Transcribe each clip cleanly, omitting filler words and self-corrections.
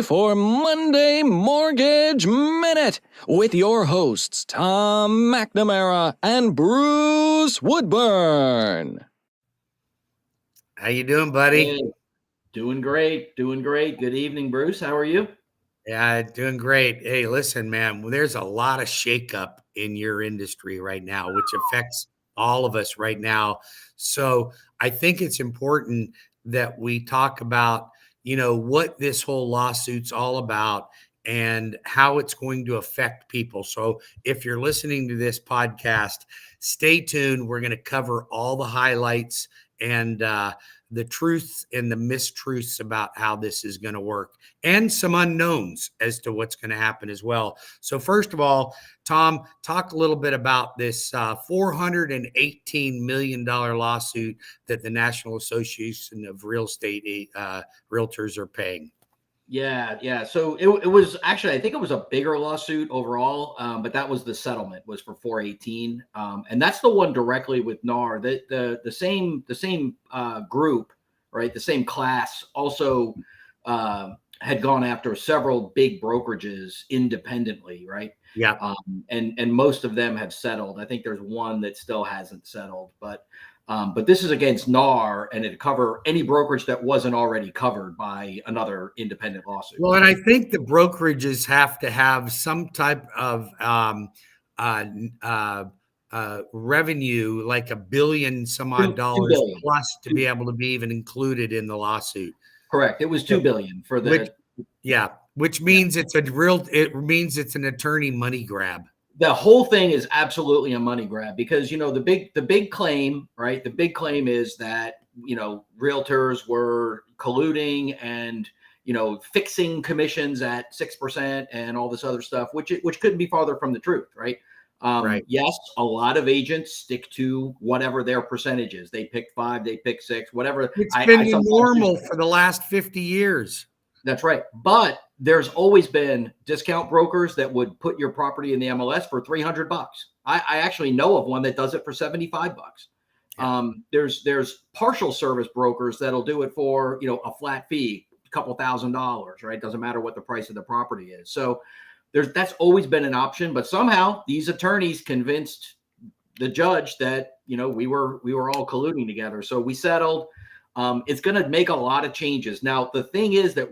for Monday Mortgage Minute with your hosts, Tom McNamara and Bruce Woodburn. How you doing, buddy? Hey, doing great. Good evening, Bruce. How are you? Yeah, doing great. Hey, listen, man, there's a lot of shakeup in your industry right now, which affects all of us right now. So I think it's important that we talk about, what this whole lawsuit's all about and how it's going to affect people. So if you're listening to this podcast, stay tuned. We're going to cover all the highlights and the truths and the mistruths about how this is going to work, and some unknowns as to what's going to happen as well. So first of all, Tom, talk a little bit about this $418 million lawsuit that the National Association of Realtors are paying. Yeah. So it was actually, I think it was a bigger lawsuit overall, but that was the settlement was for 418, and that's the one directly with NAR. The same group, right? The same class also had gone after several big brokerages independently, right? Yeah. And most of them have settled. I think there's one that still hasn't settled, but this is against NAR, and it cover any brokerage that wasn't already covered by another independent lawsuit. Well, and I think the brokerages have to have some type of revenue, like $1 billion some odd dollars $2 billion plus, to be able to be even included in the lawsuit. Correct. It was $2 billion for the. Which means it's an attorney money grab. The whole thing is absolutely a money grab because, the big claim, right? The big claim is that, realtors were colluding and, fixing commissions at 6% and all this other stuff, which couldn't be farther from the truth, right? Right. Yes, a lot of agents stick to whatever their percentage is. They pick 5, they pick 6, whatever. It's been normal for the last 50 years. That's right. But there's always been discount brokers that would put your property in the MLS for $300. I actually know of one that does it for $75. Yeah. There's partial service brokers that'll do it for, a flat fee, a couple $1,000s, right? Doesn't matter what the price of the property is. So that's always been an option, but somehow these attorneys convinced the judge that, we were all colluding together. So we settled. It's going to make a lot of changes. Now, the thing is that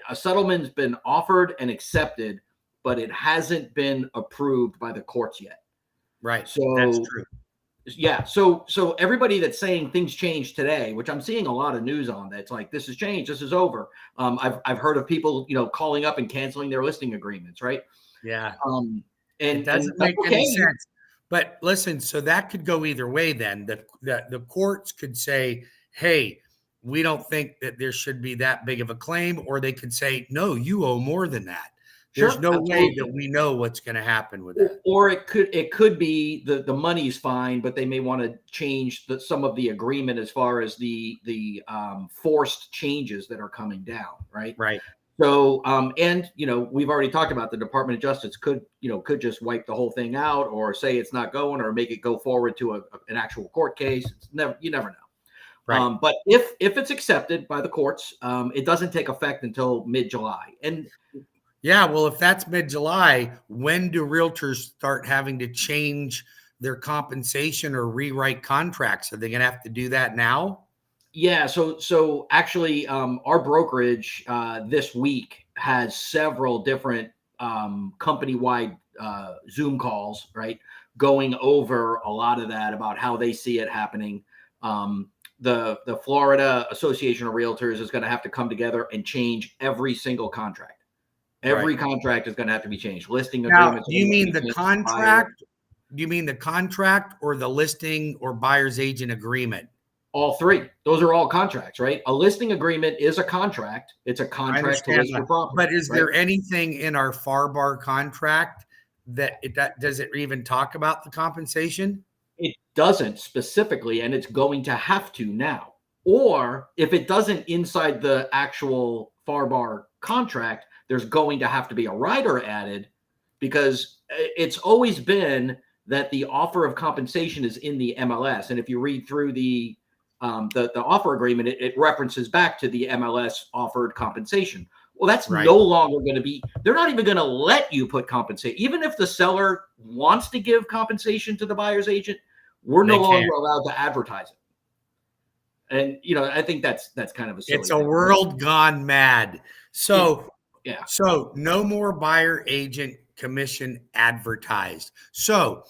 a settlement's been offered and accepted, but it hasn't been approved by the courts yet. Right. So that's true. Yeah. So everybody that's saying things changed today, which I'm seeing a lot of news on, that's like, this has changed, this is over. I've heard of people, calling up and canceling their listing agreements. Right. Yeah. And it doesn't make any sense. But listen, so that could go either way then. The courts could say, hey, we don't think that there should be that big of a claim, or they could say, no, you owe more than that. There's no way that we know what's going to happen with that. Or it could be the money's fine, but they may want to change some of the agreement as far as the forced changes that are coming down, right? Right. So, and we've already talked about the Department of Justice could just wipe the whole thing out, or say it's not going, or make it go forward to an actual court case. You never know. Right. But if it's accepted by the courts, it doesn't take effect until mid-July. And yeah, well, if that's mid-July, when do realtors start having to change their compensation or rewrite contracts? Are they going to have to do that now? Yeah. So actually, our brokerage this week has several different company-wide Zoom calls, right, going over a lot of that about how they see it happening. The Florida Association of Realtors is going to have to come together and change every single contract. Every contract is going to have to be changed. Listing agreements. Do you mean the contract? Do you mean the contract or the listing or buyer's agent agreement? All three. Those are all contracts, right? A listing agreement is a contract. It's a contract to list your property. But is there anything in our FAR contract that does it even talk about the compensation? It doesn't specifically, and it's going to have to now. Or if it doesn't inside the actual FAR contract, there's going to have to be a rider added, because it's always been that the offer of compensation is in the MLS. And if you read through the offer agreement, it references back to the MLS offered compensation. Well, that's Right. no longer going to be, they're not even going to let you put compensation. Even if the seller wants to give compensation to the buyer's agent, we're no They longer can't. allowed to advertise it. And, I think that's kind of a silly It's a thing. world gone mad. So, Yeah. so no more buyer agent commission advertised. So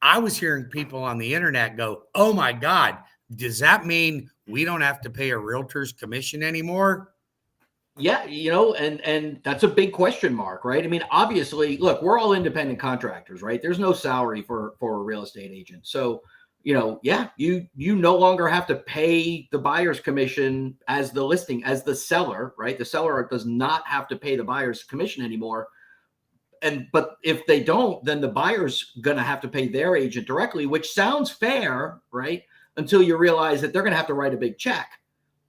I was hearing people on the internet go, "Oh my God, does that mean we don't have to pay a realtor's commission anymore?" Yeah, and that's a big question mark, right? I mean, obviously, look, we're all independent contractors, right? There's no salary for a real estate agent. So, yeah, you no longer have to pay the buyer's commission as the seller, right? The seller does not have to pay the buyer's commission anymore. But if they don't, then the buyer's going to have to pay their agent directly, which sounds fair, right? Until you realize that they're going to have to write a big check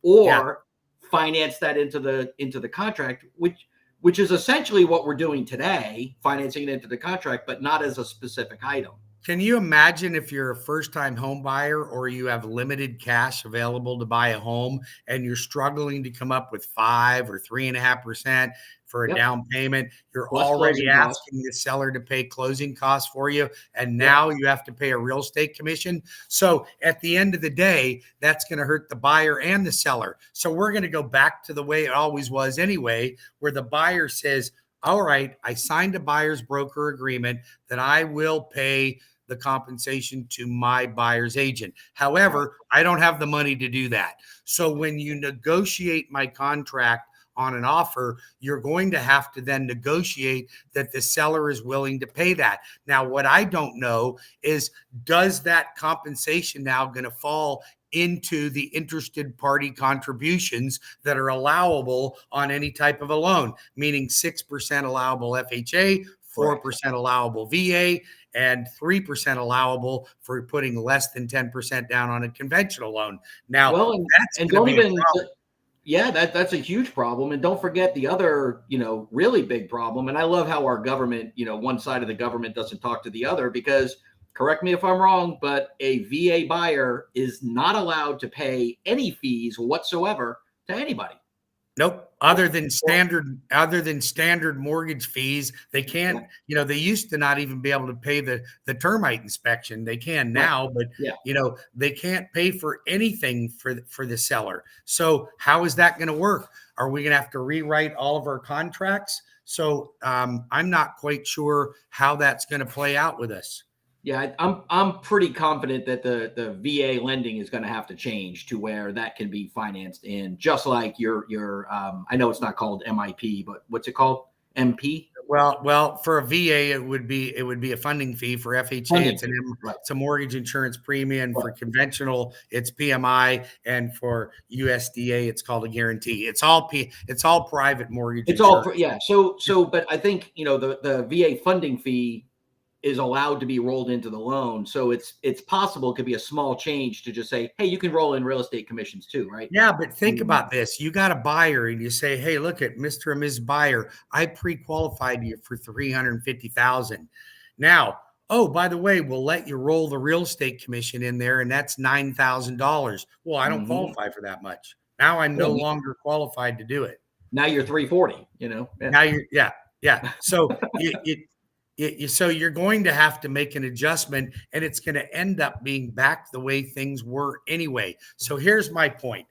or finance that into the contract, which is essentially what we're doing today, financing it into the contract, but not as a specific item. Can you imagine if you're a first-time home buyer or you have limited cash available to buy a home and you're struggling to come up with 5 or 3.5% for a down payment? You're Plus already closing costs. asking the seller to pay closing costs for you, and now you have to pay a real estate commission. So at the end of the day, that's going to hurt the buyer and the seller. So we're going to go back to the way it always was anyway, where the buyer says, all right, I signed a buyer's broker agreement that I will pay the compensation to my buyer's agent. However, I don't have the money to do that. So when you negotiate my contract on an offer, you're going to have to then negotiate that the seller is willing to pay that. Now, what I don't know is, does that compensation now going to fall into the interested party contributions that are allowable on any type of a loan, meaning 6% allowable FHA, 4% allowable VA, and 3% allowable for putting less than 10% down on a conventional loan. Now, that's going to be a problem. Yeah, that's a huge problem. And don't forget the other, really big problem. And I love how our government, one side of the government doesn't talk to the other, because, correct me if I'm wrong, but a VA buyer is not allowed to pay any fees whatsoever to anybody. Nope. Other than standard mortgage fees, they can't, they used to not even be able to pay the termite inspection. They can now, but they can't pay for anything for the seller. So how is that going to work? Are we going to have to rewrite all of our contracts? So I'm not quite sure how that's going to play out with us. Yeah, I'm pretty confident that the VA lending is going to have to change to where that can be financed in, just like your I know it's not called MIP, but what's it called? MP? Well, for a VA, it would be a funding fee. For FHA, it's a mortgage insurance premium. For conventional, it's PMI, and for USDA, it's called a guarantee. It's all private mortgage. It's insurance. So, but I think the VA funding fee is allowed to be rolled into the loan. So it's possible it could be a small change to just say, hey, you can roll in real estate commissions too, right? Yeah, but think about this. You got a buyer and you say, hey, look at Mr. and Ms. Buyer. I pre-qualified you for $350,000. Now, oh, by the way, we'll let you roll the real estate commission in there, and that's $9,000. Well, I don't qualify for that much. Now I'm no longer qualified to do it. Now you're 340, Now you're, yeah. So so you're going to have to make an adjustment, and it's going to end up being back the way things were anyway. So here's my point.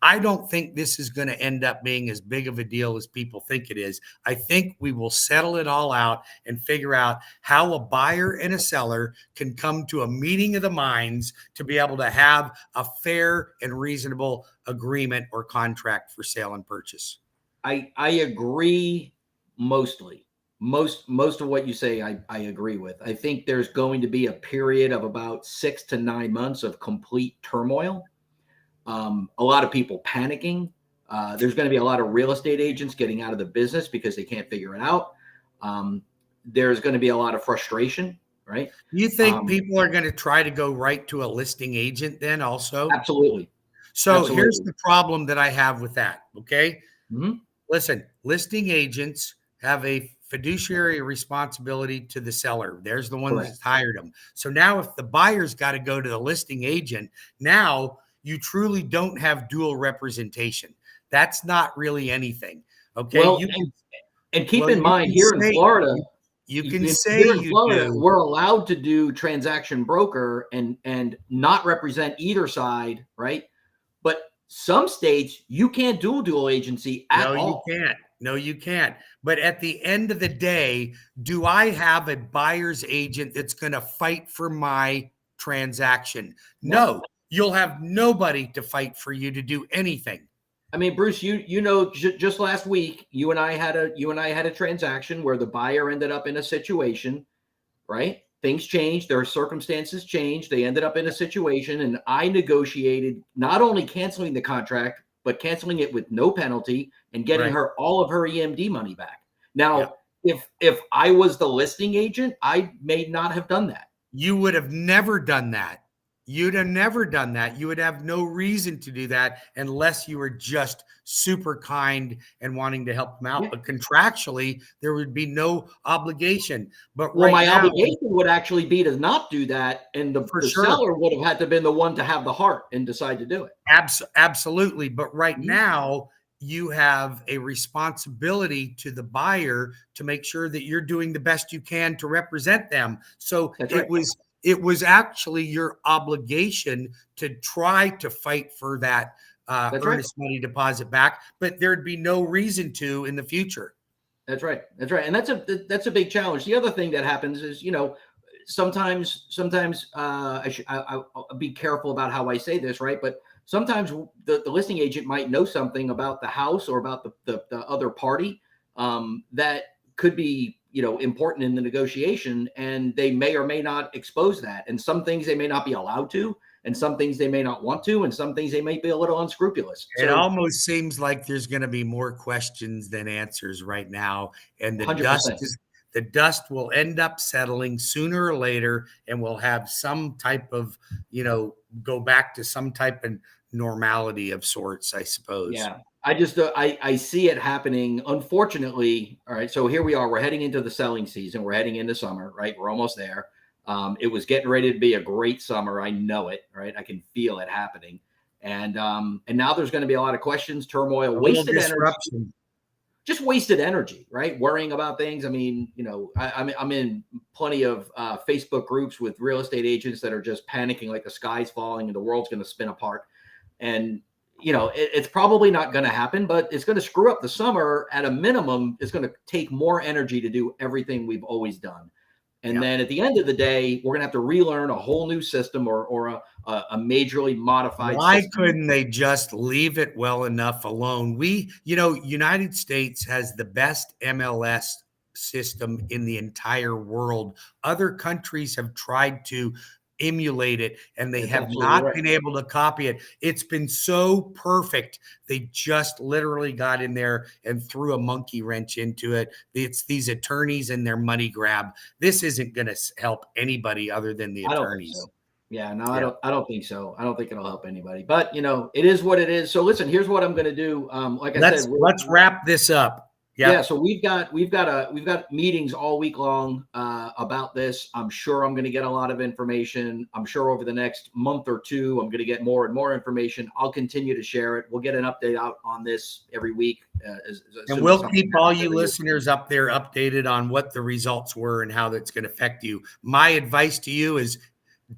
I don't think this is going to end up being as big of a deal as people think it is. I think we will settle it all out and figure out how a buyer and a seller can come to a meeting of the minds to be able to have a fair and reasonable agreement or contract for sale and purchase. I agree mostly. Most of what you say, I agree with. I think there's going to be a period of about 6 to 9 months of complete turmoil. A lot of people panicking. There's going to be a lot of real estate agents getting out of the business because they can't figure it out. There's going to be a lot of frustration, right? You think people are going to try to go right to a listing agent then also? Absolutely. So here's the problem that I have with that, okay? Mm-hmm. Listen, listing agents have a fiduciary responsibility to the seller. There's the one that's hired them. So now if the buyer's got to go to the listing agent, now you truly don't have dual representation. That's not really anything. Okay. Well, and keep in mind here in Florida, you can say here in you Florida, do. we're allowed to do transaction broker and not represent either side, right? But some states you can't do dual agency at No, you all. can't. No, you can't. But at the end of the day, do I have a buyer's agent that's going to fight for my transaction? No, you'll have nobody to fight for you to do anything. I mean, Bruce, you know, just last week, you and I had a transaction where the buyer ended up in a situation, right? Things changed, their circumstances changed. They ended up in a situation, and I negotiated not only canceling the contract, but canceling it with no penalty and getting Right. her all of her EMD money back. Now, Yeah. if I was the listing agent, I may not have done that. You would have never done that. You'd have never done that. You would have no reason to do that unless you were just super kind and wanting to help them out. Yeah. But contractually, there would be no obligation. But Well, right my now, obligation would actually be to not do that, and the sure. seller would have had to been the one to have the heart and decide to do it. Absolutely. But right Mhm. now, you have a responsibility to the buyer to make sure that you're doing the best you can to represent them. So That's right. it was actually your obligation to try to fight for that That's right. earnest money deposit back, but there'd be no reason to in the future. That's right. That's right. And that's a big challenge. The other thing that happens is, you know, sometimes I'll be careful about how I say this, right? But sometimes the listing agent might know something about the house or about the other party that could be, you know, important in the negotiation, and they may or may not expose that. And some things they may not be allowed to, and some things they may not want to, and some things they may be a little unscrupulous. It So almost seems like there's going to be more questions than answers right now, and the 100%. dust will end up settling sooner or later, and we'll have some type of, you know, go back to some type of normality of sorts, I suppose. Yeah, I just I see it happening. Unfortunately, all right. So here we are. We're heading into the selling season. We're heading into summer, right? We're almost there. It was getting ready to be a great summer. I know it, right? I can feel it happening, and now there's going to be a lot of questions, turmoil, A little wasted energy, disruption. just wasted energy, right? Worrying about things. I mean, you know, I'm in plenty of Facebook groups with real estate agents that are just panicking like the sky's falling and the world's going to spin apart. And you know, it's probably not going to happen, but it's going to screw up the summer. At a minimum, it's going to take more energy to do everything we've always done. And then at the end of the day, we're going to have to relearn a whole new system or a majorly modified Why system. couldn't they just leave it well enough alone? You know, United States has the best MLS system in the entire world. Other countries have tried to emulate it, and they That's have absolutely not right. been able to copy it. It's been so perfect. They just literally got in there and threw a monkey wrench into it. It's these attorneys and their money grab. This isn't going to help anybody other than the I don't think attorneys. so. Yeah, no, Yeah. I don't think so. I don't think it'll help anybody. But you know, it is what it is. So listen, here's what I'm going to do. Like I said, Let's wrap this up. Yeah, so we've got meetings all week long about this. I'm sure I'm going to get a lot of information. I'm sure over the next month or two, I'm going to get more and more information. I'll continue to share it. We'll get an update out on this every week. And we'll keep all you listeners up there updated on what the results were and how that's going to affect you. My advice to you is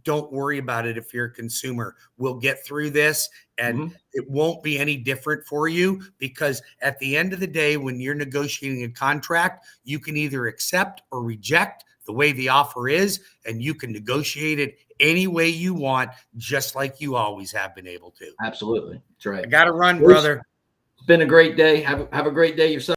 don't worry about it if you're a consumer. We'll get through this, and it won't be any different for you, because at the end of the day, when you're negotiating a contract, you can either accept or reject the way the offer is, and you can negotiate it any way you want, just like you always have been able to. Absolutely. That's right. I got to run, brother. It's been a great day. Have a great day yourself.